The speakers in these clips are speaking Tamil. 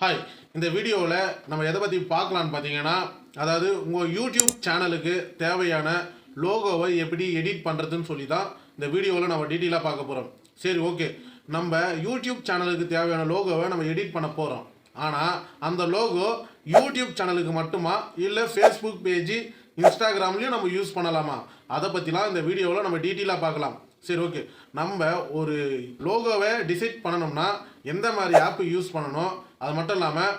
ஹாய், இந்த வீடியோவில் நம்ம எதை பற்றி பார்க்கலான்னு பார்த்தீங்கன்னா, அதாவது உங்கள் யூடியூப் சேனலுக்கு தேவையான லோகோவை எப்படி எடிட் பண்ணுறதுன்னு சொல்லி தான் இந்த வீடியோவில் நம்ம டீட்டெயிலாக பார்க்க போகிறோம். சரி, ஓகே. நம்ம யூடியூப் சேனலுக்கு தேவையான லோகோவை நம்ம எடிட் பண்ண போகிறோம். ஆனால் அந்த லோகோ யூடியூப் சேனலுக்கு மட்டுமா, இல்லை ஃபேஸ்புக் பேஜ், இன்ஸ்டாகிராம்லேயும் நம்ம யூஸ் பண்ணலாமா? அதை பற்றிலாம் இந்த வீடியோவில் நம்ம டீட்டெயிலாக பார்க்கலாம். சரி, ஓகே. நம்ம ஒரு லோகோவை டிசைட் பண்ணணும்னா எந்த மாதிரி ஆப் யூஸ் பண்ணணும், அது மட்டும் இல்லாமல்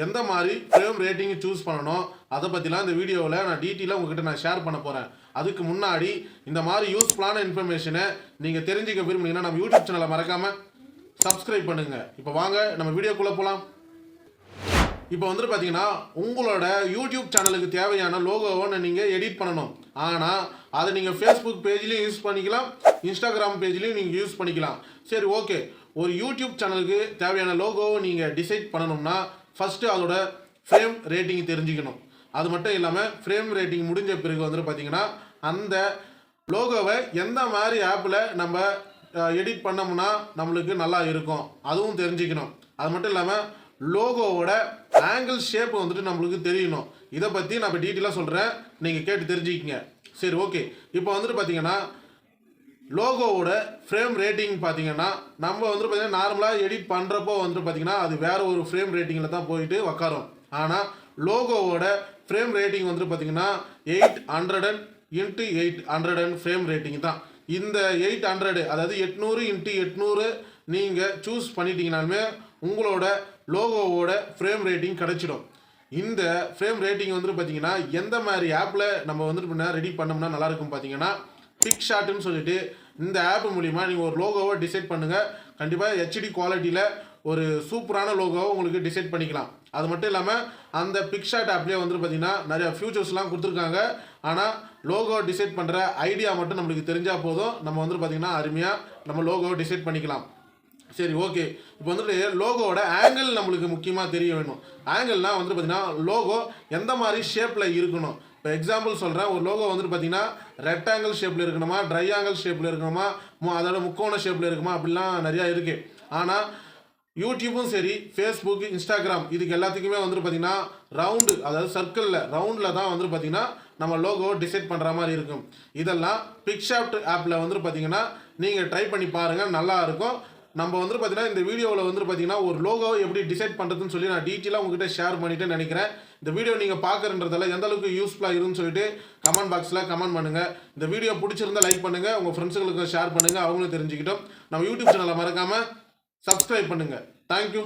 எந்த மாதிரி ஃப்ரேம் ரேட்டிங் சூஸ் பண்ணணும், அதை பற்றிலாம் இந்த வீடியோவில் நான் டீட்டெயிலாக உங்ககிட்ட நான் ஷேர் பண்ண போகிறேன். அதுக்கு முன்னாடி இந்த மாதிரி யூஸ்ஃபுல்லான இன்ஃபர்மேஷனை நீங்கள் தெரிஞ்சுக்க விரும்புனீங்கன்னா நம்ம யூடியூப் சேனலை மறக்காமல் சப்ஸ்கிரைப் பண்ணுங்கள். இப்போ வாங்க நம்ம வீடியோக்குள்ளே போகலாம். இப்போ வந்துட்டு பார்த்தீங்கன்னா, உங்களோட யூடியூப் சேனலுக்கு தேவையான லோகோவை நீங்கள் எடிட் பண்ணணும். ஆனால் அதை நீங்கள் ஃபேஸ்புக் பேஜ்லேயும் யூஸ் பண்ணிக்கலாம், இன்ஸ்டாகிராம் பேஜ்லேயும் நீங்கள் யூஸ் பண்ணிக்கலாம். சரி, ஓகே. ஒரு யூடியூப் சேனலுக்கு தேவையான லோகோவை நீங்கள் டிசைட் பண்ணணும்னா ஃபஸ்ட்டு அதோட ஃப்ரேம் ரேட்டிங் தெரிஞ்சுக்கணும். அது மட்டும் இல்லாமல் ஃப்ரேம் ரேட்டிங் முடிஞ்ச பிறகு வந்துட்டு பார்த்தீங்கன்னா, அந்த லோகோவை எந்த மாதிரி ஆப்பில் நம்ம எடிட் பண்ணோம்னா நம்மளுக்கு நல்லா இருக்கும் அதுவும் தெரிஞ்சுக்கணும். அது மட்டும் இல்லாமல் லோகோவோட ஆங்கிள் ஷேப் வந்துட்டு நம்மளுக்கு தெரியணும். இதை பற்றி நான் இப்போ டீட்டெயிலாக சொல்கிறேன், நீங்கள் கேட்டு தெரிஞ்சுக்கிங்க. சரி, ஓகே. இப்போ வந்துட்டு பார்த்தீங்கன்னா, லோகோவோட ஃப்ரேம் ரேட்டிங் பார்த்தீங்கன்னா, நம்ம வந்துட்டு பார்த்தீங்கன்னா நார்மலாக எடிட் பண்ணுறப்போ வந்துட்டு பார்த்தீங்கன்னா அது வேறு ஒரு ஃப்ரேம் ரேட்டிங்கில் தான் போயிட்டு உக்காரும். ஆனால் லோகோவோட ஃப்ரேம் ரேட்டிங் வந்துட்டு பார்த்தீங்கன்னா 800 × 800 ஃப்ரேம் ரேட்டிங் தான். இந்த 800, அதாவது 800 × 800 நீங்கள் சூஸ் பண்ணிட்டீங்கனாலுமே உங்களோட லோகோவோட ஃப்ரேம் ரேட்டிங் கிடச்சிடும். இந்த ஃப்ரேம் ரேட்டிங் வந்துட்டு பார்த்தீங்கன்னா எந்த மாதிரி ஆப்பில் நம்ம வந்துட்டு ரெடி பண்ணோம்னா நல்லாயிருக்கும் பார்த்தீங்கன்னா, PicsArtன்னு சொல்லிட்டு இந்த ஆப் மூலிமா நீங்கள் ஒரு லோகோவை டிசைட் பண்ணுங்கள். கண்டிப்பாக HD குவாலிட்டியில் ஒரு சூப்பரான லோகோவை உங்களுக்கு டிசைட் பண்ணிக்கலாம். அது மட்டும் இல்லாமல் அந்த PicsArt ஆப்லேயே வந்துட்டு பார்த்தீங்கன்னா நிறையா ஃபியூச்சர்ஸ்லாம் கொடுத்துருக்காங்க. ஆனால் லோகோ டிசைட் பண்ணுற ஐடியா மட்டும் நம்மளுக்கு தெரிஞ்சால் போதும், நம்ம வந்துட்டு பார்த்தீங்கன்னா அருமையாக நம்ம லோகோவை டிசைட் பண்ணிக்கலாம். சரி, ஓகே. இப்போ வந்துட்டு லோகோவோட ஆங்கிள் நம்மளுக்கு முக்கியமாக தெரிய வேணும். ஆங்கிள்னால் வந்துட்டு பார்த்தீங்கன்னா லோகோ எந்த மாதிரி ஷேப்பில் இருக்கணும். இப்போ எக்ஸாம்பிள் சொல்கிறேன், ஒரு லோகோ வந்துட்டு பார்த்தீங்கன்னா ரெக்டாங்கிள் ஷேப்பில் இருக்கணுமா, ட்ரையாங்கிள் ஷேப்பில் இருக்கணுமா, அதோட முக்கோண ஷேப்பில் இருக்குமா, அப்படிலாம் நிறையா இருக்குது. ஆனால் யூடியூப்பும் சரி, ஃபேஸ்புக், இன்ஸ்டாகிராம் இதுக்கு எல்லாத்துக்குமே வந்துட்டு பார்த்தீங்கன்னா ரவுண்டு, அதாவது சர்க்கிளில் ரவுண்டில் தான் வந்துட்டு பார்த்தீங்கன்னா நம்ம லோகோ டிசைட் பண்ணுற மாதிரி இருக்கும். இதெல்லாம் PicsArt ஆப்பில் வந்துட்டு பார்த்தீங்கன்னா நீங்கள் ட்ரை பண்ணி பாருங்கள், நல்லா இருக்கும். நம்ம வந்துட்டு பார்த்தீங்கன்னா இந்த வீடியோவில் வந்துட்டு பார்த்தீங்கன்னா ஒரு லோகோவை எப்படி டிசைட் பண்ணுறதுன்னு சொல்லி நான் டீட்டெயிலாக உங்ககிட்ட ஷேர் பண்ணிவிட்டு நினைக்கிறேன். இந்த வீடியோ நீங்கள் பார்க்குறன்றதால எந்த அளவுக்கு யூஸ்ஃபுல்லாக இருக்குன்னு சொல்லிட்டு கமெண்ட் பாக்ஸில் கமெண்ட் பண்ணுங்கள். இந்த வீடியோ பிடிச்சிருந்தால் லைக் பண்ணுங்கள், உங்கள் ஃப்ரெண்ட்ஸுங்களுக்கு ஷேர் பண்ணுங்கள், அவங்களும் தெரிஞ்சுக்கிட்டோம். நம்ம யூடியூப் சேனலை மறக்காமல் சப்ஸ்கிரைப் பண்ணுங்கள். தேங்க்யூ.